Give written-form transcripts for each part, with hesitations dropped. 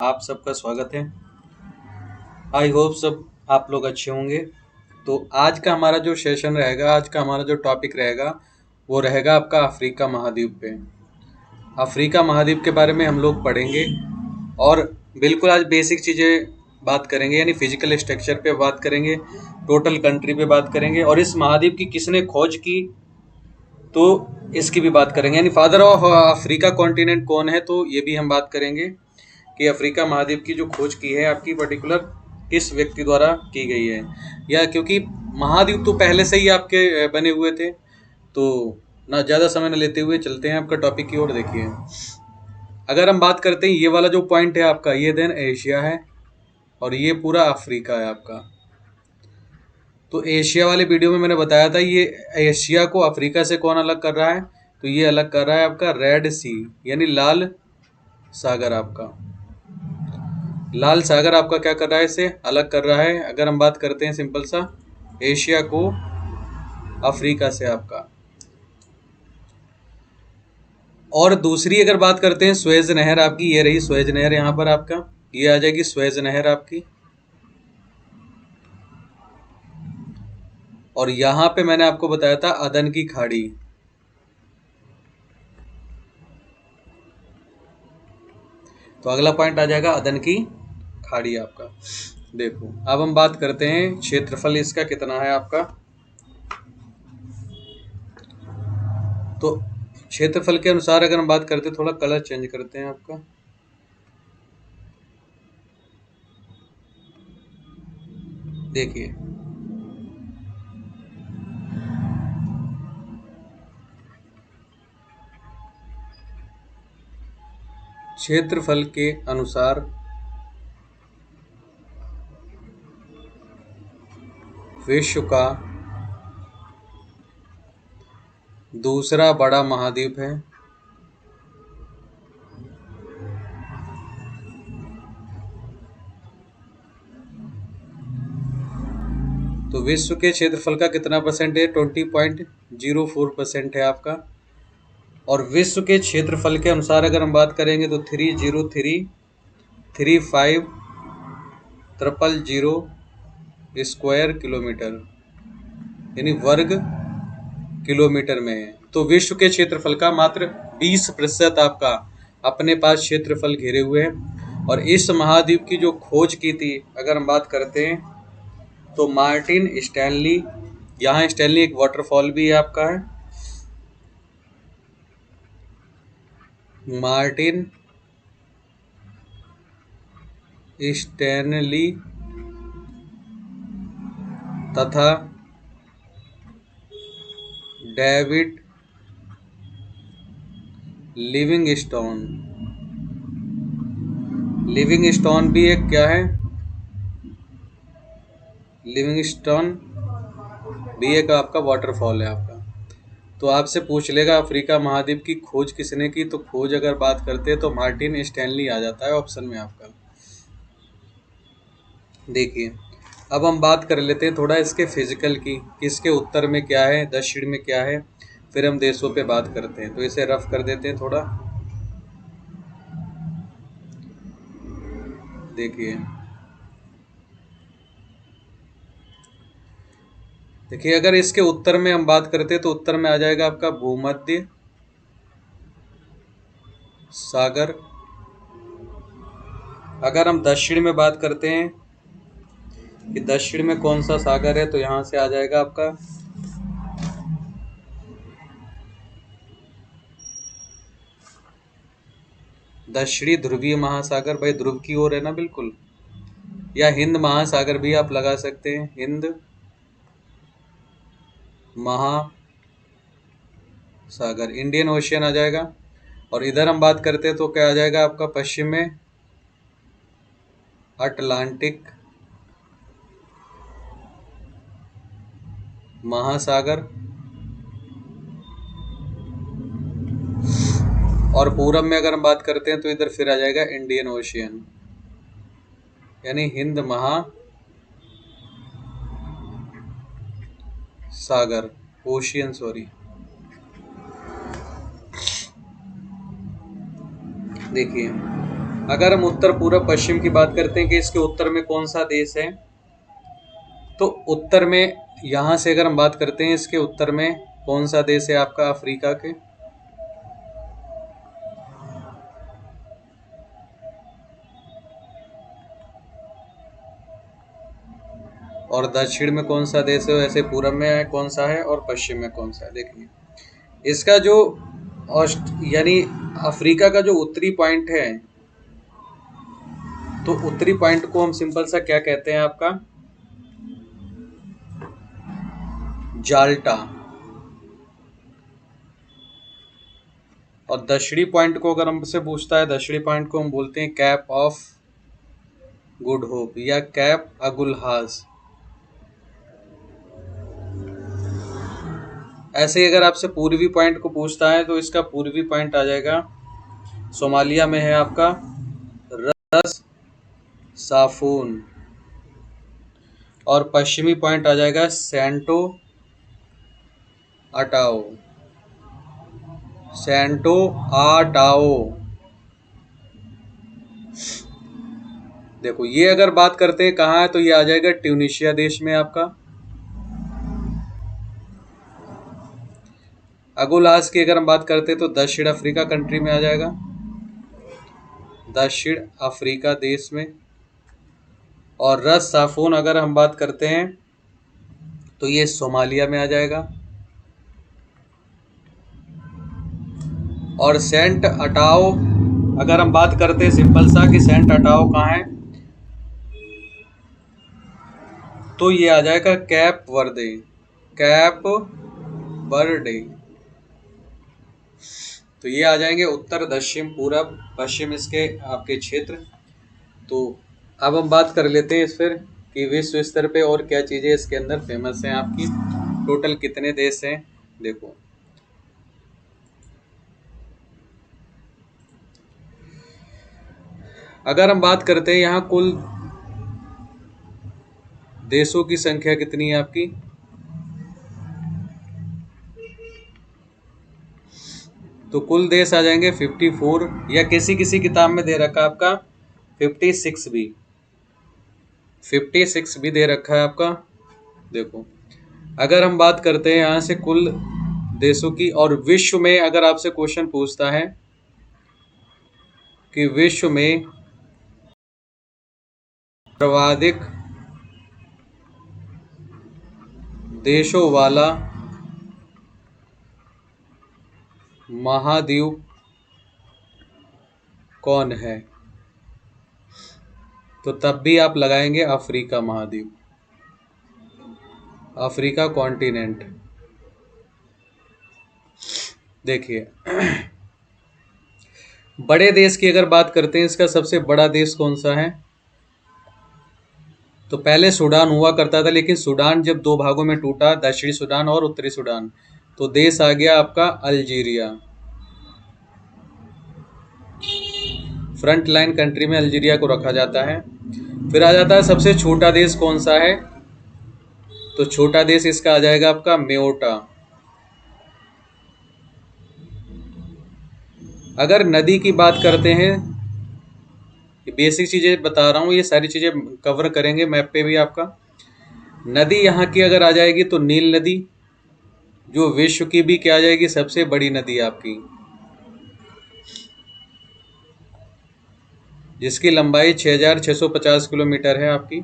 आप सबका स्वागत है। आई होप सब आप लोग अच्छे होंगे। तो आज का हमारा जो सेशन रहेगा, आज का हमारा जो टॉपिक रहेगा वो रहेगा आपका अफ्रीका महाद्वीप पे। अफ्रीका महाद्वीप के बारे में हम लोग पढ़ेंगे और बिल्कुल आज बेसिक चीज़ें बात करेंगे, यानी फिजिकल स्ट्रक्चर पे बात करेंगे, टोटल कंट्री पे बात करेंगे और इस महाद्वीप की किसने खोज की तो इसकी भी बात करेंगे, यानी फादर ऑफ अफ्रीका कॉन्टिनेंट कौन है, तो ये भी हम बात करेंगे कि अफ्रीका महाद्वीप की जो खोज की है आपकी पर्टिकुलर किस व्यक्ति द्वारा की गई है। या क्योंकि महाद्वीप तो पहले से ही आपके बने हुए थे, तो ना ज़्यादा समय न लेते हुए चलते हैं आपका टॉपिक की ओर। देखिए, अगर हम बात करते हैं, ये वाला जो पॉइंट है आपका, ये देन एशिया है और ये पूरा अफ्रीका है आपका। तो एशिया वाले वीडियो में मैंने बताया था ये एशिया को अफ्रीका से कौन अलग कर रहा है, तो ये अलग कर रहा है आपका रेड सी, यानी लाल सागर। आपका लाल सागर आपका क्या कर रहा है, इसे अलग कर रहा है। अगर हम बात करते हैं सिंपल सा एशिया को अफ्रीका से आपका। और दूसरी अगर बात करते हैं स्वेज नहर आपकी, ये रही स्वेज नहर, यहाँ पर आपका ये आ जाएगी स्वेज नहर आपकी। और यहाँ पे मैंने आपको बताया था अदन की खाड़ी। तो अगला पॉइंट आ जाएगा अदन की खाड़ी आपका। देखो, अब हम बात करते हैं क्षेत्रफल इसका कितना है आपका। तो क्षेत्रफल के अनुसार अगर हम बात करते हैं, थोड़ा कलर चेंज करते हैं आपका। देखिए, क्षेत्रफल के अनुसार विश्व का दूसरा बड़ा महाद्वीप है तो विश्व के क्षेत्रफल का कितना परसेंट है, 20.04% है आपका। और विश्व के क्षेत्रफल के अनुसार अगर हम बात करेंगे तो 30335000 स्क्वायर किलोमीटर, यानी वर्ग किलोमीटर में है। तो विश्व के क्षेत्रफल का मात्र 20% आपका अपने पास क्षेत्रफल घेरे हुए है। और इस महाद्वीप की जो खोज की थी अगर हम बात करते हैं तो मार्टिन स्टैनली, यहाँ स्टैनली एक वाटरफॉल भी है आपका है, मार्टिन स्टैनली तथा डेविड लिविंगस्टोन। लिविंगस्टोन भी एक क्या है, लिविंगस्टोन भी एक आपका वाटरफॉल है आपका। तो आपसे पूछ लेगा अफ्रीका महाद्वीप की खोज किसने की, तो खोज अगर बात करते हैं तो मार्टिन स्टैनली आ जाता है ऑप्शन में आपका। देखिए, अब हम बात कर लेते हैं थोड़ा इसके फिजिकल की, इसके उत्तर में क्या है, दक्षिण में क्या है, फिर हम देशों पे बात करते हैं। तो इसे रफ कर देते हैं थोड़ा। देखिए देखिए अगर इसके उत्तर में हम बात करते हैं तो उत्तर में आ जाएगा आपका भूमध्य सागर। अगर हम दक्षिण में बात करते हैं कि दक्षिण में कौन सा सागर है, तो यहाँ से आ जाएगा आपका दक्षिणी ध्रुवीय महासागर, भाई ध्रुव की ओर है ना बिल्कुल। या हिंद महासागर भी आप लगा सकते हैं, हिंद महासागर, इंडियन ओशियन आ जाएगा। और इधर हम बात करते हैं तो क्या आ जाएगा आपका पश्चिम में अटलांटिक महासागर। और पूरब में अगर हम बात करते हैं तो इधर फिर आ जाएगा इंडियन ओशियन, यानी हिंद महासागर, ओशियन सॉरी। देखिए, अगर हम उत्तर पूर्व पश्चिम की बात करते हैं कि इसके उत्तर में कौन सा देश है, तो उत्तर में यहां से अगर हम बात करते हैं इसके उत्तर में कौन सा देश है आपका अफ्रीका के, और दक्षिण में कौन सा देश है, वैसे पूर्व में कौन सा है और पश्चिम में कौन सा है। देखिए इसका जो यानी अफ्रीका का जो उत्तरी पॉइंट है, तो उत्तरी पॉइंट को हम सिंपल सा क्या कहते हैं आपका, जाल्टा। और दक्षिणी पॉइंट को अगर हमसे पूछता है, दक्षिणी पॉइंट को हम बोलते हैं कैप ऑफ गुड होप या कैप अगुलहास। ऐसे ही अगर आपसे पूर्वी पॉइंट को पूछता है तो इसका पूर्वी पॉइंट आ जाएगा, सोमालिया में है आपका रस साफून, और पश्चिमी पॉइंट आ जाएगा सेंटो अटाओ, सेंटो आटाओ। देखो ये अगर बात करते हैं कहाँ है, तो ये आ जाएगा ट्यूनिशिया देश में आपका। अगुलास की अगर हम बात करते हैं तो दक्षिण अफ्रीका कंट्री में आ जाएगा, दक्षिण अफ्रीका देश में। और रस साफून अगर हम बात करते हैं तो ये सोमालिया में आ जाएगा। और सेंट अटाओ अगर हम बात करते हैं सिंपल सा कि सेंट अटाओ कहाँ है, तो ये आ जाएगा कैप वर्दे, कैप वर्डे। तो ये आ जाएंगे उत्तर दक्षिण पूरब पश्चिम इसके आपके क्षेत्र। तो अब हम बात कर लेते हैं इस फिर कि विश्व स्तर पे और क्या चीज़ें इसके अंदर फेमस हैं आपकी, टोटल कितने देश हैं। देखो अगर हम बात करते हैं यहाँ कुल देशों की संख्या कितनी है आपकी, तो कुल देश आ जाएंगे 54, या किसी किसी किताब में दे रखा है आपका 56 भी, 56 भी दे रखा है आपका। देखो अगर हम बात करते हैं यहाँ से कुल देशों की, और विश्व में अगर आपसे क्वेश्चन पूछता है कि विश्व में सर्वाधिक देशों वाला महाद्वीप कौन है, तो तब भी आप लगाएंगे अफ्रीका महाद्वीप, अफ्रीका कॉन्टिनेंट। देखिए बड़े देश की अगर बात करते हैं, इसका सबसे बड़ा देश कौन सा है, तो पहले सूडान हुआ करता था, लेकिन सूडान जब दो भागों में टूटा, दक्षिणी सूडान और उत्तरी सूडान, तो देश आ गया आपका अल्जीरिया। फ्रंट लाइन कंट्री में अल्जीरिया को रखा जाता है। फिर आ जाता है सबसे छोटा देश कौन सा है, तो छोटा देश इसका आ जाएगा आपका मेओटा। अगर नदी की बात करते हैं, बेसिक चीजें बता रहा हूँ, ये सारी चीजें कवर करेंगे मैप पे भी आपका। नदी यहाँ की अगर आ जाएगी तो नील नदी, जो विश्व की भी क्या आ जाएगी सबसे बड़ी नदी आपकी, जिसकी लंबाई 6650 किलोमीटर है आपकी।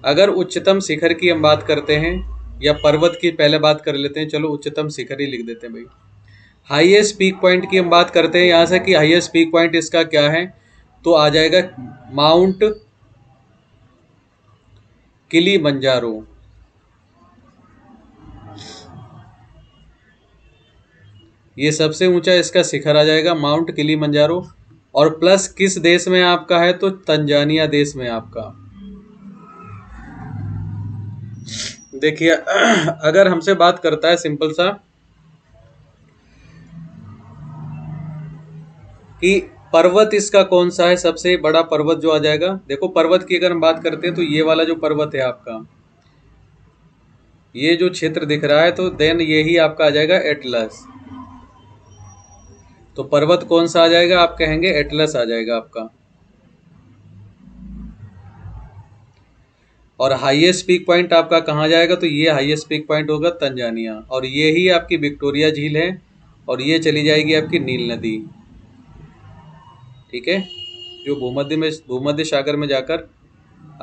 अगर उच्चतम शिखर की हम बात करते हैं, या पर्वत की पहले बात कर लेते हैं, चलो उच्चतम शिखर ही लिख देते हैं भाई। हाईएस्ट पीक पॉइंट की हम बात करते हैं यहाँ से कि हाईएस्ट पीक पॉइंट इसका क्या है, तो आ जाएगा माउंट किलिमंजारो। ये सबसे ऊंचा इसका शिखर आ जाएगा माउंट किलिमंजारो। और प्लस किस देश में आपका है, तो तंजानिया देश में आपका। देखिए अगर हमसे बात करता है सिंपल सा कि पर्वत इसका कौन सा है, सबसे बड़ा पर्वत जो आ जाएगा, देखो पर्वत की अगर हम बात करते हैं तो ये वाला जो पर्वत है आपका, ये जो क्षेत्र दिख रहा है, तो देन यही आपका आ जाएगा एटलस। तो पर्वत कौन सा आ जाएगा? आप कहेंगे एटलस आ जाएगा आपका। और हाईएस्ट पीक पॉइंट आपका कहाँ जाएगा? तो ये हाईएस्ट पीक पॉइंट होगा तंजानिया, और ये ही आपकी विक्टोरिया झील है, और ये चली जाएगी आपकी नील नदी। ठीक है, जो भूमध्य सागर में जाकर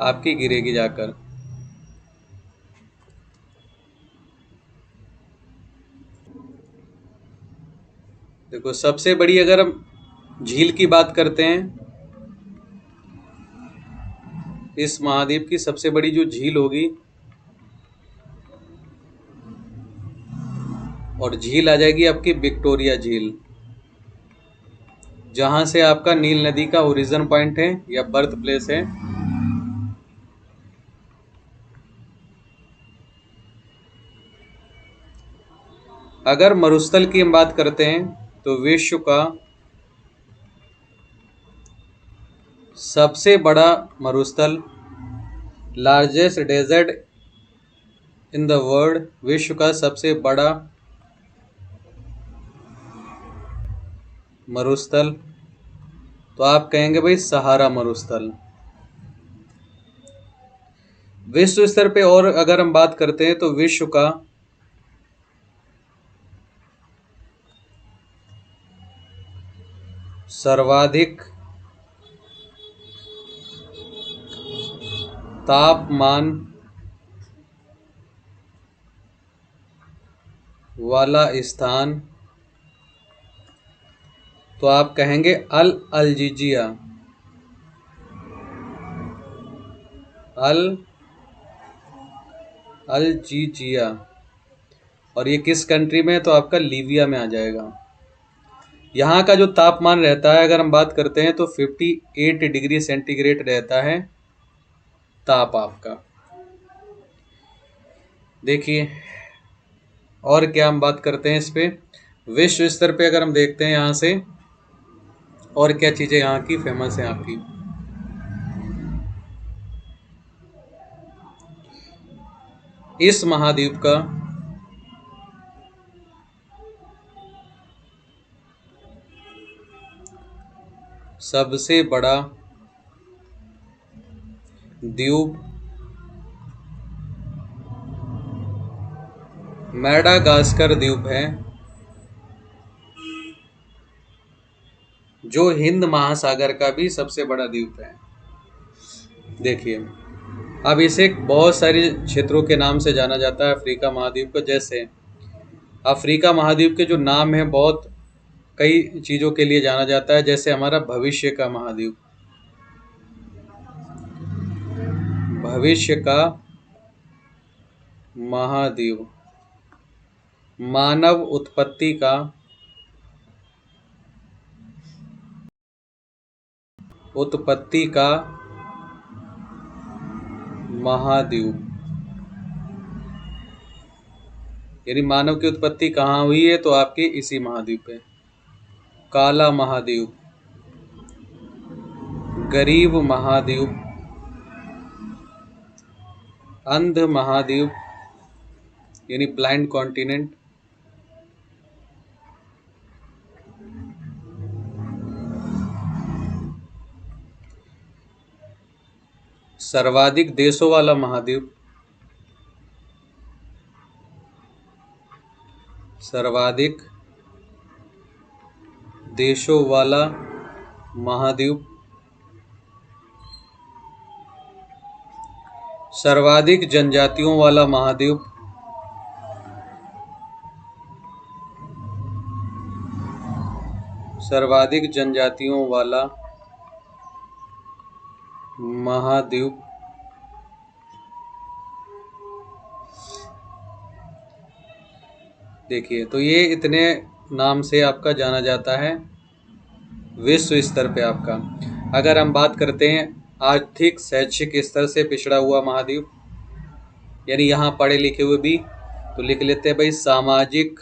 आपकी गिरेगी जाकर। देखो, सबसे बड़ी अगर हम झील की बात करते हैं, इस महाद्वीप की सबसे बड़ी जो झील होगी, और झील आ जाएगी आपकी विक्टोरिया झील, जहां से आपका नील नदी का ओरिजिन पॉइंट है या बर्थ प्लेस है। अगर मरुस्थल की हम बात करते हैं तो विश्व का सबसे बड़ा मरुस्थल, largest desert in the world, विश्व का सबसे बड़ा मरुस्थल, तो आप कहेंगे भाई सहारा मरुस्थल। विश्व स्तर पे और अगर हम बात करते हैं तो विश्व का सर्वाधिक तापमान वाला स्थान, तो आप कहेंगे अल्जीजिया। अल्जीजिया, और ये किस कंट्री में है? तो आपका लीबिया में आ जाएगा। यहाँ का जो तापमान रहता है, अगर हम बात करते हैं तो 58 डिग्री सेंटीग्रेड रहता है ताप आपका। देखिए, और क्या हम बात करते हैं इस पे, विश्व स्तर पे अगर हम देखते हैं यहाँ से और क्या चीज़ें यहाँ की फेमस हैं आपकी। इस महाद्वीप का सबसे बड़ा द्वीप मैडागास्कर द्वीप है, जो हिंद महासागर का भी सबसे बड़ा द्वीप है। देखिए, अब इसे बहुत सारे क्षेत्रों के नाम से जाना जाता है अफ्रीका महाद्वीप को। जैसे अफ्रीका महाद्वीप के जो नाम है, बहुत कई चीज़ों के लिए जाना जाता है। जैसे हमारा भविष्य का महाद्वीप, भविष्य का महाद्वीप, मानव उत्पत्ति का महाद्वीप, यानी मानव की उत्पत्ति कहाँ हुई है? तो आपके इसी महाद्वीप पे। काला महाद्वीप, गरीब महाद्वीप, अंध महाद्वीप यानी ब्लाइंड कॉन्टिनेंट, सर्वाधिक देशों वाला महाद्वीप, सर्वाधिक देशों वाला महाद्वीप, सर्वाधिक जनजातियों वाला महाद्वीप, सर्वाधिक जनजातियों वाला महाद्वीप। देखिए, तो ये इतने नाम से आपका जाना जाता है विश्व स्तर पे आपका। अगर हम बात करते हैं आर्थिक शैक्षिक स्तर से पिछड़ा हुआ महाद्वीप, यानी यहाँ पढ़े लिखे हुए भी, तो लिख लेते हैं भाई सामाजिक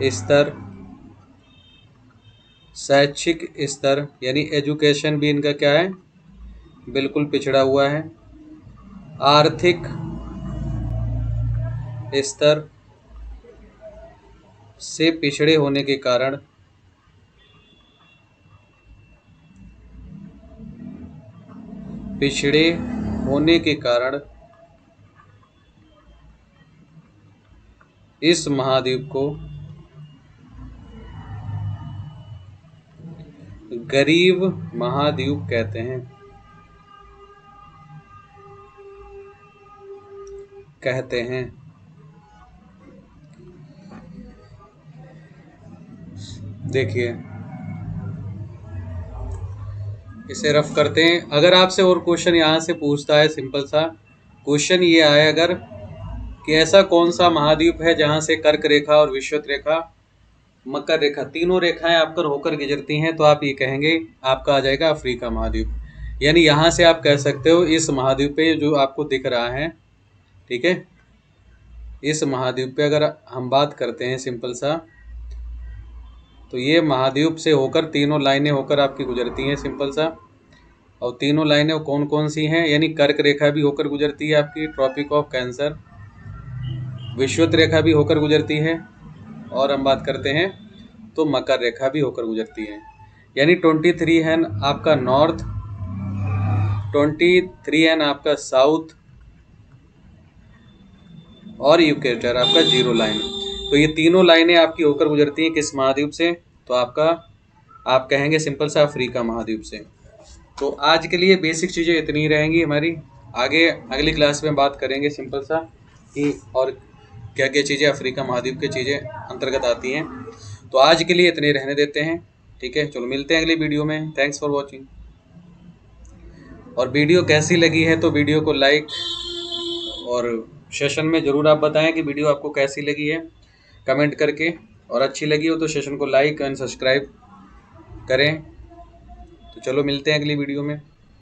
स्तर, शैक्षिक स्तर यानी एजुकेशन भी इनका क्या है? बिल्कुल पिछड़ा हुआ है। आर्थिक स्तर, से पिछड़े होने के कारण इस महाद्वीप को गरीब महाद्वीप कहते हैं। देखिए, इसे रफ करते हैं। अगर आपसे और क्वेश्चन यहाँ से पूछता है, सिंपल सा क्वेश्चन ये आए अगर कि ऐसा कौन सा महाद्वीप है जहाँ से कर्क रेखा और विषुवत रेखा, मकर रेखा, तीनों रेखाएं आपकर होकर गुजरती हैं, तो आप ये कहेंगे आपका आ जाएगा अफ्रीका महाद्वीप। यानी यहाँ से आप कह सकते हो इस महाद्वीप पे जो आपको दिख रहा है, ठीक है, इस महाद्वीप पे अगर हम बात करते हैं सिंपल सा, तो ये महाद्वीप से होकर तीनों लाइनें होकर आपकी गुजरती हैं सिंपल सा। और तीनों लाइनें कौन कौन सी हैं, यानी कर्क रेखा भी होकर गुजरती है आपकी, ट्रॉपिक ऑफ कैंसर, विषुवत रेखा भी होकर गुजरती है, और हम बात करते हैं तो मकर रेखा भी होकर गुजरती है। यानी 23 है आपका नॉर्थ, 23 है आपका साउथ, और इक्वेटर आपका 0 लाइन। तो ये तीनों लाइनें आपकी होकर गुजरती हैं किस महाद्वीप से, तो आप कहेंगे सिंपल सा अफ्रीका महाद्वीप से। तो आज के लिए बेसिक चीज़ें इतनी ही रहेंगी हमारी। आगे अगली क्लास में बात करेंगे सिंपल सा कि और क्या क्या चीज़ें अफ्रीका महाद्वीप की चीज़ें अंतर्गत आती हैं। तो आज के लिए इतने रहने देते हैं, ठीक है। चलो मिलते हैं अगली वीडियो में। Thanks for watching. और वीडियो कैसी लगी है तो वीडियो को लाइक, और सेशन में ज़रूर आप बताएं कि वीडियो आपको कैसी लगी है कमेंट करके, और अच्छी लगी हो तो सेशन को लाइक एंड सब्सक्राइब करें। तो चलो मिलते हैं अगली वीडियो में।